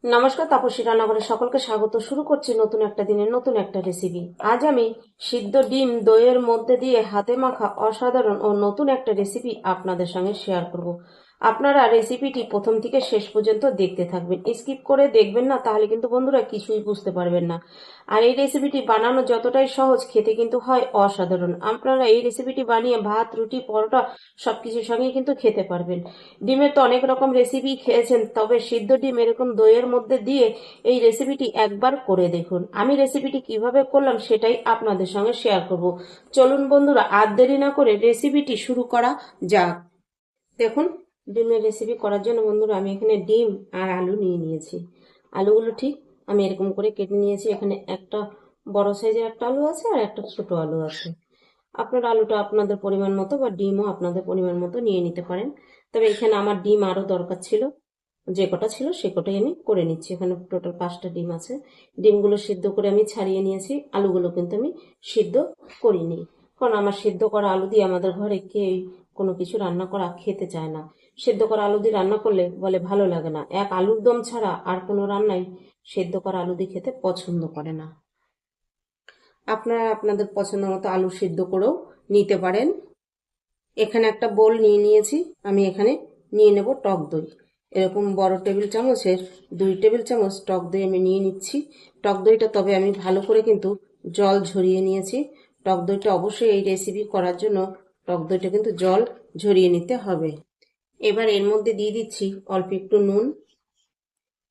নমস্কার, তাপসী রান্নাঘরে সকলকে স্বাগত। শুরু করছি নতুন একটা দিনের নতুন একটা রেসিপি। আজ আমি সিদ্ধ ডিম দইয়ের মধ্যে দিয়ে হাতে মাখা অসাধারণ ও নতুন একটা রেসিপি আপনাদের সঙ্গে শেয়ার করব। আপনারা রেসিপিটি প্রথম থেকে শেষ পর্যন্ত দেখতে থাকবেন, স্কিপ করে দেখবেন না, তাহলে কিন্তু বন্ধুরা কিছুই বুঝতে পারবেন না। আর এই রেসিপিটি বানানো যতটাই সহজ, খেতে কিন্তু হয় অসাধারণ। আপনারা এই রেসিপিটি বানিয়ে ভাত, রুটি, পরোটা সবকিছুর সঙ্গে কিন্তু খেতে পারবেন। ডিমের তো অনেক রকম রেসিপি খেয়েছেন, তবে সিদ্ধ ডিম এরকম দইয়ের মধ্যে দিয়ে এই রেসিপিটি একবার করে দেখুন। আমি রেসিপিটি কিভাবে করলাম সেটাই আপনাদের সঙ্গে শেয়ার করব। চলুন বন্ধুরা, আর দেরি না করে রেসিপিটি শুরু করা যাক। দেখুন, ডিমের রেসিপি করার জন্য বন্ধুরা আমি এখানে ডিম আর আলু নিয়ে নিয়েছি। আলুগুলো ঠিক আমি এরকম করে কেটে নিয়েছি। এখানে একটা বড় সাইজের একটা আলু আছে আর একটা ছোট আলু আছে। আপনার আলুটা আপনাদের পরিমাণ মতো বা ডিমও আপনাদের পরিমাণ মতো নিয়ে নিতে পারেন। তবে এখানে আমার ডিম আরও দরকার ছিল, যে কটা ছিল সে কটাই আমি করে নিচ্ছি। এখানে টোটাল 5টা ডিম আছে। ডিমগুলো সিদ্ধ করে আমি ছাড়িয়ে নিয়েছি। আলুগুলো কিন্তু আমি সিদ্ধ করিনি, কারণ আমার সিদ্ধ করা আলু দিয়ে আমাদের ঘরে কেউ কোনো কিছু রান্না করা খেতে চায় না। সেদ্ধ করা আলু দিয়ে রান্না করলে বলে ভালো লাগে না। এক আলুর দম ছাড়া আর কোনো রান্নাই সেদ্ধ করা আলু দিয়ে খেতে পছন্দ করে না। আপনারা আপনাদের পছন্দ মতো আলু সিদ্ধ করেও নিতে পারেন। এখানে একটা বোল নিয়ে নিয়েছি। আমি এখানে নিয়ে নেব টক দই। এরকম বড় টেবিল চামচের 2 টেবিল চামচ টক দই আমি নিয়ে নিচ্ছি। টক দইটা তবে আমি ভালো করে কিন্তু জল ঝরিয়ে নিয়েছি। টক দইটা অবশ্যই এই রেসিপি করার জন্য টক দইটা কিন্তু জল ঝরিয়ে নিতে হবে। এবার এর মধ্যে দিয়ে দিচ্ছি অল্প একটু নুন।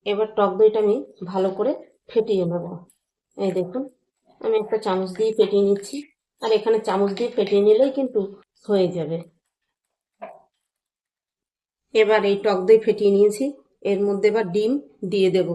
এবার টক দইটা আমি ভালো করে ফেটিয়ে নেব। এই দেখুন, আমি একটা চামচ দিয়ে ফেটিয়ে নিচ্ছি। আর এখানে চামচ দিয়ে ফেটিয়ে নিলেই কিন্তু হয়ে যাবে। এবার এই টক দই ফেটিয়ে নিয়েছি, এর মধ্যে এবার ডিম দিয়ে দেব।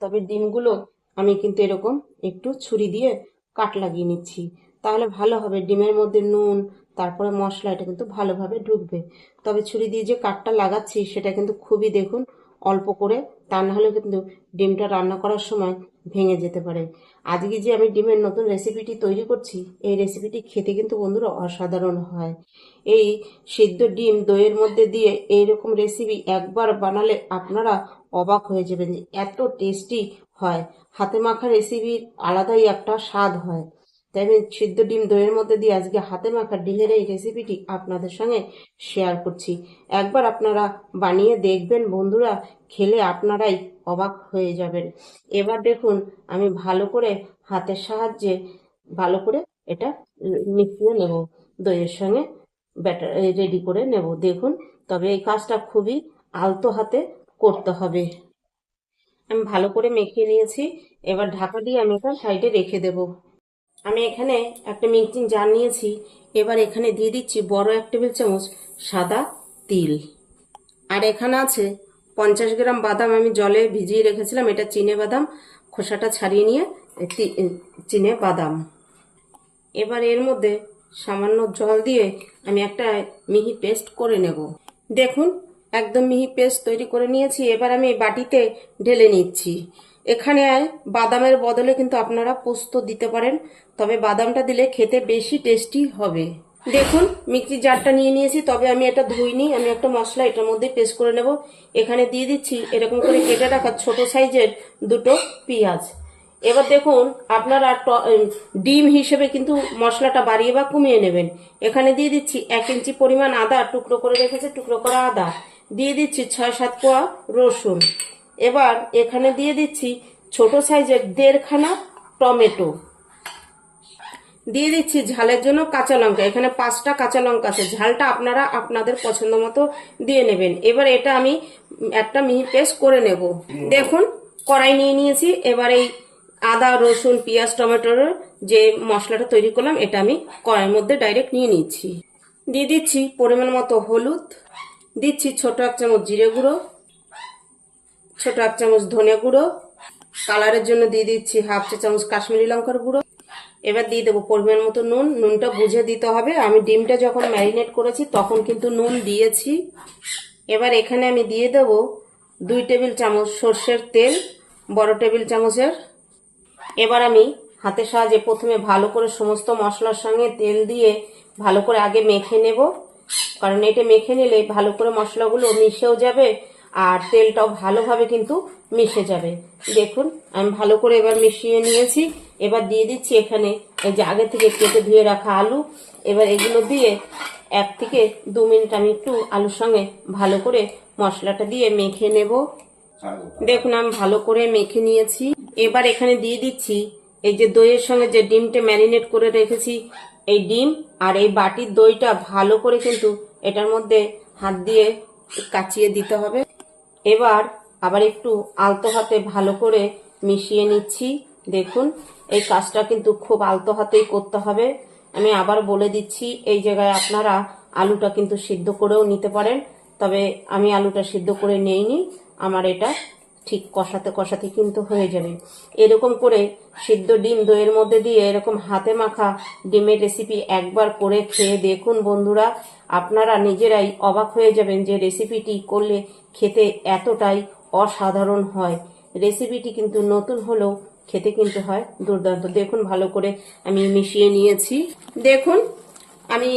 তবে ডিমগুলো আমি কিন্তু এরকম একটু ছুরি দিয়ে কাট লাগিয়ে নিচ্ছি, তাহলে ভালো হবে। ডিমের মধ্যে নুন, তারপরে মশলা, এটা কিন্তু ভালোভাবে ঢুকবে। তবে ছুরি দিয়ে যে কাটটা লাগাচ্ছি সেটা কিন্তু খুবই দেখুন অল্প করে, তা না হলে কিন্তু ডিমটা রান্না করার সময় ভেঙে যেতে পারে। আজকে যে আমি ডিমের নতুন রেসিপিটি তৈরি করছি, এই রেসিপিটি খেতে কিন্তু বন্ধুরা অসাধারণ হয়। এই সিদ্ধ ডিম দইয়ের মধ্যে দিয়ে এইরকম রেসিপি একবার বানালে আপনারা অবাক হয়ে যাবেন যে এত টেস্টি হয়। হাতে মাখা রেসিপির আলাদাই একটা স্বাদ হয়। তাই আমি সিদ্ধ ডিম দইয়ের মধ্যে দিয়ে আজকে হাতে মাখা ডিমের এই রেসিপিটি আপনাদের সঙ্গে শেয়ার করছি। একবার আপনারা বানিয়ে দেখবেন বন্ধুরা, খেলে আপনারাই অবাক হয়ে যাবেন। এবার দেখুন, আমি ভালো করে হাতের সাহায্যে ভালো করে এটা মিশিয়ে নেব, দইয়ের সঙ্গে ব্যাটার রেডি করে নেব। দেখুন, তবে এই কাজটা খুবই আলতো হাতে করতে হবে। আমি ভালো করে মেখে নিয়েছি। এবার ঢাকা দিয়ে আমি এটা সাইডে রেখে দেব। আমি এখানে একটা মিক্সিং জার নিয়েছি। এবার এখানে দিয়ে দিচ্ছি বড় 1 টেবিল চামচ সাদা তিল। আর এখানে আছে 50 গ্রাম বাদাম, আমি জলে ভিজিয়ে রেখেছিলাম। এটা চিনে বাদাম, খোসাটা ছাড়িয়ে নিয়ে চিনে বাদাম। এবার এর মধ্যে সামান্য জল দিয়ে আমি একটা মিহি পেস্ট করে নেব। দেখুন, একদম মিহি পেস্ট তৈরি করে নিয়েছি। এবার আমি বাটিতে ঢেলে নিচ্ছি। এখানে বাদামের বদলে কিন্তু আপনারা পোস্ত দিতে পারেন, তবে বাদামটা দিলে খেতে বেশি টেস্টি হবে। দেখুন, মিক্সি জারটা নিয়ে নিয়েছি, তবে আমি এটা ধুইনি। আমি একটা মশলা এটার মধ্যে পেস্ট করে নেব। এখানে দিয়ে দিচ্ছি এরকম করে কেটে রাখা ছোট সাইজের 2টো পেঁয়াজ। এবার দেখুন, আপনারা ডিম হিসেবে কিন্তু মশলাটা বাড়িয়ে বা কমিয়ে নেবেন। এখানে দিয়ে দিচ্ছি 1 ইঞ্চি পরিমাণ আদা, টুকরো করে রেখেছে, টুকরো করা আদা। দিয়ে দিচ্ছি 6-7 কোয়া রসুন। এবার এখানে দিয়ে দিচ্ছি ছোট সাইজের 1.5খানা টমেটো। দিয়ে দিচ্ছি ঝালের জন্য কাঁচা লঙ্কা। এখানে 5টা কাঁচা লঙ্কা আছে, ঝালটা আপনারা আপনাদের পছন্দ মতো দিয়ে নেবেন। এবার এটা আমি একটা মিহি পেস্ট করে নেব। দেখুন, কড়াই নিয়ে নিয়েছি। এবার এই আদা, রসুন, পেঁয়াজ, টমেটোর যে মশলাটা তৈরি করলাম এটা আমি কড়াইয়ের মধ্যে ডাইরেক্ট নিয়ে নিচ্ছি। দিয়ে দিচ্ছি পরিমাণ মতো হলুদ, দিচ্ছি ছোট 1 চামচ জিরে গুঁড়ো, ছোট 1 চামচ ধনে গুঁড়ো, কালারের জন্য দিয়ে দিচ্ছি 1/2 চা-চামচ কাশ্মীরি লঙ্কার গুঁড়ো। এবার দিয়ে দেবো পরিমাণ মতো নুন। নুনটা বুঝে দিতে হবে, আমি ডিমটা যখন ম্যারিনেট করেছি তখন কিন্তু নুন দিয়েছি। এবার এখানে আমি দিয়ে দেবো 2 টেবিল চামচ সর্ষের তেল, বড় টেবিল চামচের। এবার আমি হাতের সাহায্যে প্রথমে ভালো করে সমস্ত মশলার সঙ্গে তেল দিয়ে ভালো করে আগে মেখে নেব, কারণ এটা মেখে নিলে ভালো করে মশলাগুলো মিশেও যাবে আর তেলটাও ভালোভাবে কিন্তু মিশে যাবে। দেখুন আমি ভালো করে এবার মিশিয়ে নিয়েছি। এবার দিয়ে দিচ্ছি এখানে এই যে আগে থেকে কেটে ধুয়ে রাখা আলু। এবার এগুলো দিয়ে 1 থেকে 2 মিনিট আমি একটু আলুর সঙ্গে ভালো করে মশলাটা দিয়ে মেখে নেব। দেখুন আমি ভালো করে মেখে নিয়েছি। এবার এখানে দিয়ে দিচ্ছি এই যে দইয়ের সঙ্গে যে ডিমটা ম্যারিনেট করে রেখেছি, এই ডিম আর এই বাটির দইটা ভালো করে কিন্তু এটার মধ্যে হাত দিয়ে কাচিয়ে দিতে হবে। এবার আবার একটু আলতো হাতে ভালো করে মিশিয়ে নিচ্ছি। দেখুন এই কাজটা কিন্তু খুব আলতো হাতেই করতে হবে। আমি আবার বলে দিচ্ছি, এই জায়গায় আপনারা আলুটা কিন্তু সিদ্ধ করেও নিতে পারেন, তবে আমি আলুটা সিদ্ধ করে নেইনি। আমার এটা ঠিক কষাতে কষাতে কিন্তু হয়ে যাবে। এরকম করে সিদ্ধ ডিম দইয়ের মধ্যে দিয়ে এরকম হাতে মাখা ডিমের রেসিপি একবার করে খেয়ে দেখুন বন্ধুরা, আপনারা নিজেরাই অবাক হয়ে যাবেন যে রেসিপিটি করলে খেতে এতটাই অসাধারণ হয়। রেসিপিটি কিন্তু নতুন হলেও খেতে কিন্তু হয় দুর্দান্ত। দেখুন ভালো করে আমি মিশিয়ে নিয়েছি। দেখুন আমি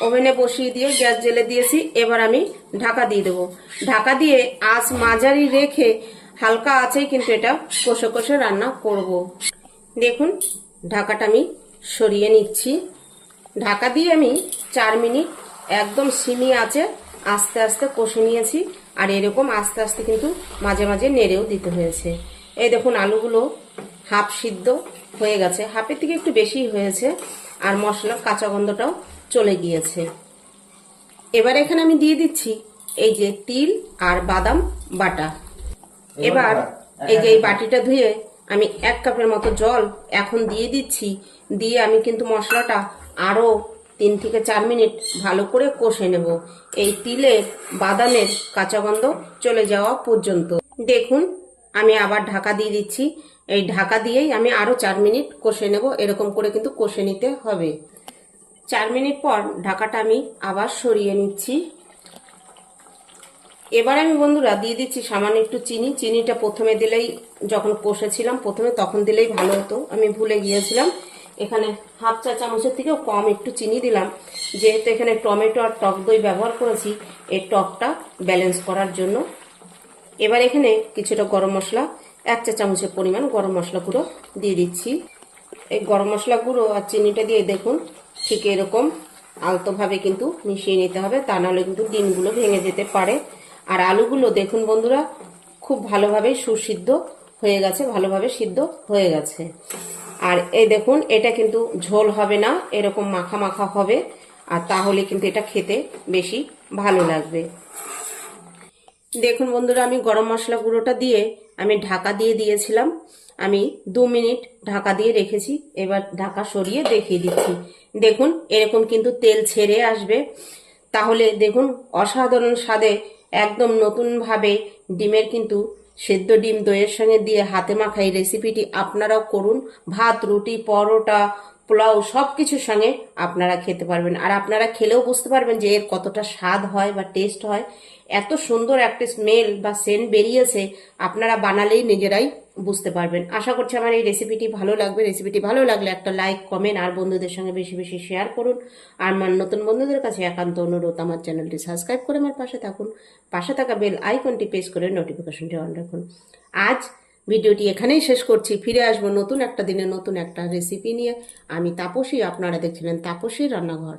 ওভেনে বসিয়ে দিয়ে গ্যাস জ্বেলে দিয়েছি। এবার আমি ঢাকা দিয়ে দেবো। ঢাকা দিয়ে আঁচ মাঝারি রেখে হালকা আঁচেই কিন্তু এটা কষে কষে রান্না করব। দেখুন ঢাকাটা আমি সরিয়ে নিচ্ছি। ঢাকা দিয়ে আমি 4 মিনিট একদম সিমি আঁচে আস্তে আস্তে কষে নিয়েছি। আর এরকম আস্তে আস্তে কিন্তু মাঝে মাঝে নেড়েও দিতে হয়েছে। এই দেখুন আলুগুলো হাফ সিদ্ধ হয়ে গেছে, হাফের থেকে একটু বেশি হয়েছে, আর মশলার কাঁচা গন্ধটাও চলে গিয়েছে। এবার এখানে আমি দিয়ে দিচ্ছি এই যে তিল আর বাদাম বাটা। এবার এই যে এই বাটিটা ধুয়ে আমি 1 কাপের মতো জল এখন দিয়ে দিচ্ছি। দিয়ে আমি কিন্তু মশলাটা আরো 3 থেকে 4 মিনিট ভালো করে কষে নেব, এই তিলের বাদামের কাঁচা গন্ধ চলে যাওয়া পর্যন্ত। দেখুন আমি আবার ঢাকা দিয়ে দিচ্ছি। এই ঢাকা দিয়েই আমি আরো 4 মিনিট কষে নেব। এরকম করে কিন্তু কষে নিতে হবে। 4 মিনিট পর ঢাকাটা আমি আবার সরিয়ে নিচ্ছি। এবার আমি বন্ধুরা দিয়ে দিচ্ছি সামান্য একটু চিনি। চিনিটা প্রথমে দিলেই, যখন কষেছিলাম প্রথমে তখন দিলেই ভালো হতো, আমি ভুলে গিয়েছিলাম। এখানে হাফ চা চামচের থেকেও কম একটু চিনি দিলাম, যেহেতু এখানে টমেটো আর টক দই ব্যবহার করেছি এই টকটা ব্যালেন্স করার জন্য। এবার এখানে কিছুটা গরম মশলা, 1 চা চামচের পরিমাণ গরম মশলা গুঁড়ো দিয়ে দিচ্ছি। এই গরম মশলা গুঁড়ো আর চিনিটা দিয়ে দেখুন ঠিক এরকম আলতোভাবে কিন্তু মিশিয়ে নিতে হবে, তা নাহলে কিন্তু ডিমগুলো ভেঙে যেতে পারে। আর আলুগুলো দেখুন বন্ধুরা খুব ভালোভাবে সুসিদ্ধ হয়ে গেছে, ভালোভাবে সিদ্ধ হয়ে গেছে। আর এই দেখুন এটা কিন্তু ঝোল হবে না, এরকম মাখা মাখা হবে, আর তাহলে কিন্তু এটা খেতে বেশি ভালো লাগবে। দেখুন বন্ধুরা আমি গরম মশলা গুঁড়োটা দিয়ে আমি ঢাকা দিয়ে দিয়েছিলাম। আমি 2 মিনিট ঢাকা দিয়ে রেখেছি। এবার ঢাকা সরিয়ে দেখিয়ে দিচ্ছি। দেখুন এরকম কিন্তু তেল ছেড়ে আসবে। তাহলে দেখুন অসাধারণ স্বাদে একদম নতুনভাবে ডিমের কিন্তু সেদ্ধ ডিম দইয়ের সঙ্গে দিয়ে হাতে মাখা এই রেসিপিটি আপনারাও করুন। ভাত, রুটি, পরোটা, পোলাও সব কিছুর সঙ্গে আপনারা খেতে পারবেন। আর আপনারা খেলেও বুঝতে পারবেন যে এর কতটা স্বাদ হয় বা টেস্ট হয়। এত সুন্দর একটা স্মেল বা সেন্ট বেরিয়েছে, আপনারা বানালেই নিজেরাই বুঝতে পারবেন। আশা করছি আমার এই রেসিপিটি ভালো লাগবে। রেসিপিটি ভালো লাগলে একটা লাইক, কমেন্ট আর বন্ধুদের সঙ্গে বেশি বেশি শেয়ার করুন। আর আমার নতুন বন্ধুদের কাছে একান্ত অনুরোধ, আমার চ্যানেলটি সাবস্ক্রাইব করে আমার পাশে থাকুন। পাশে থাকা বেল আইকনটি প্রেস করে নোটিফিকেশনটি অন রাখুন। আজ ভিডিওটি এখানেই শেষ করছি। ফিরে আসবো নতুন একটা দিনে নতুন একটা রেসিপি নিয়ে। আমি তাপসী, আপনারা দেখছিলেন তাপসীর রান্নাঘর।